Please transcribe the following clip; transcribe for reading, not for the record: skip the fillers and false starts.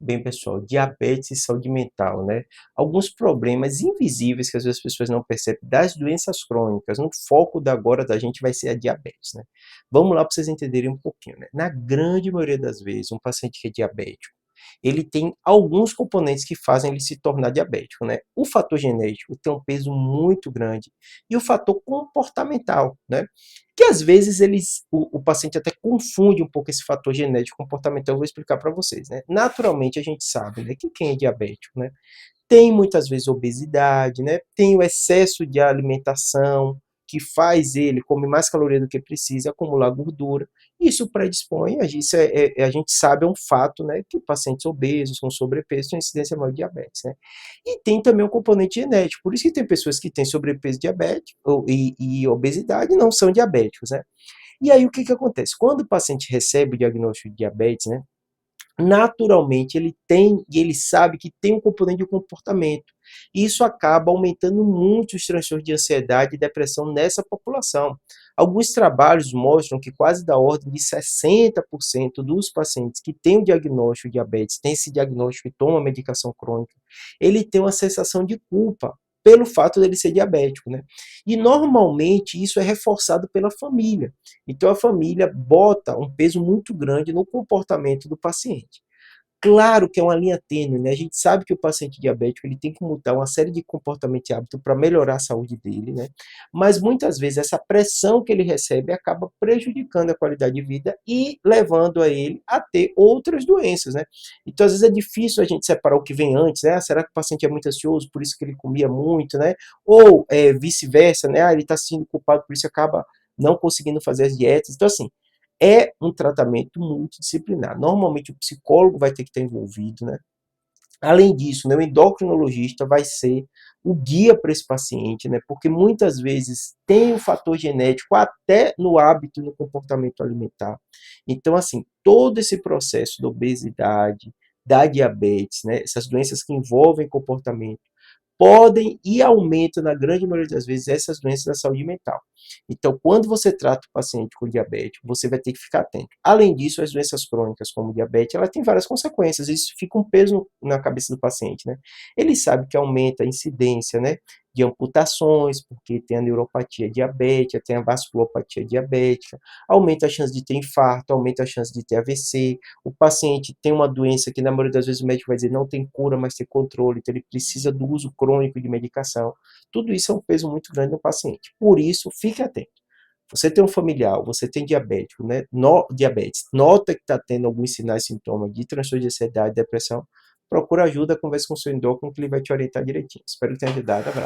Bem, pessoal, diabetes e saúde mental, né? Alguns problemas invisíveis que às vezes as pessoas não percebem das doenças crônicas. No foco da agora da gente vai ser a diabetes, né? Vamos lá para vocês entenderem um pouquinho, né? Na grande maioria das vezes, um paciente que é diabético, ele tem alguns componentes que fazem ele se tornar diabético, né? O fator genético tem um peso muito grande e o fator comportamental, né? Que às vezes o paciente até confunde um pouco esse fator genético comportamental. Eu vou explicar para vocês, né? Naturalmente a gente sabe, né, que quem é diabético, né, tem muitas vezes obesidade, né? Tem o excesso de alimentação, que faz ele comer mais caloria do que precisa, acumular gordura. Isso predispõe, a gente sabe, é um fato, né? Que pacientes obesos, com sobrepeso, têm incidência maior de diabetes, né? E tem também um componente genético, por isso que tem pessoas que têm sobrepeso diabético e obesidade e não são diabéticos, né? E aí o que acontece? Quando o paciente recebe o diagnóstico de diabetes, né? Naturalmente ele tem e ele sabe que tem um componente de comportamento. E isso acaba aumentando muito os transtornos de ansiedade e depressão nessa população. Alguns trabalhos mostram que quase da ordem de 60% dos pacientes que têm o diagnóstico de diabetes, têm esse diagnóstico e tomam a medicação crônica, ele tem uma sensação de culpa pelo fato dele ser diabético, né? E normalmente isso é reforçado pela família. Então a família bota um peso muito grande no comportamento do paciente. Claro que é uma linha tênue, né? A gente sabe que o paciente diabético ele tem que mudar uma série de comportamento e hábito para melhorar a saúde dele, né? Mas muitas vezes essa pressão que ele recebe acaba prejudicando a qualidade de vida e levando a ele a ter outras doenças, né? Então às vezes é difícil a gente separar o que vem antes, né? Será que o paciente é muito ansioso, por isso que ele comia muito, né? Ou vice-versa, né? Ele está sendo culpado, por isso acaba não conseguindo fazer as dietas. Então assim, é um tratamento multidisciplinar. Normalmente o psicólogo vai ter que estar envolvido, né? Além disso, né, o endocrinologista vai ser o guia para esse paciente, né? Porque muitas vezes tem um fator genético até no hábito e no comportamento alimentar. Então, assim, todo esse processo da obesidade, da diabetes, né? Essas doenças que envolvem comportamento, podem e aumentam, na grande maioria das vezes, essas doenças da saúde mental. Então, quando você trata o paciente com diabetes, você vai ter que ficar atento. Além disso, as doenças crônicas, como diabetes, ela tem várias consequências. Isso fica um peso na cabeça do paciente, né? Ele sabe que aumenta a incidência, né, de amputações, porque tem a neuropatia diabética, tem a vasculopatia diabética, aumenta a chance de ter infarto, aumenta a chance de ter AVC. O paciente tem uma doença que, na maioria das vezes, o médico vai dizer não tem cura, mas tem controle, então ele precisa do uso crônico de medicação. Tudo isso é um peso muito grande no paciente. Por isso, fique atento. Você tem um familiar, você tem diabético, né? Diabetes, nota que está tendo alguns sinais e sintomas de transtorno de ansiedade, depressão, procura ajuda, converse com o seu endócrino que ele vai te orientar direitinho. Espero que tenha ajudado. Abraço.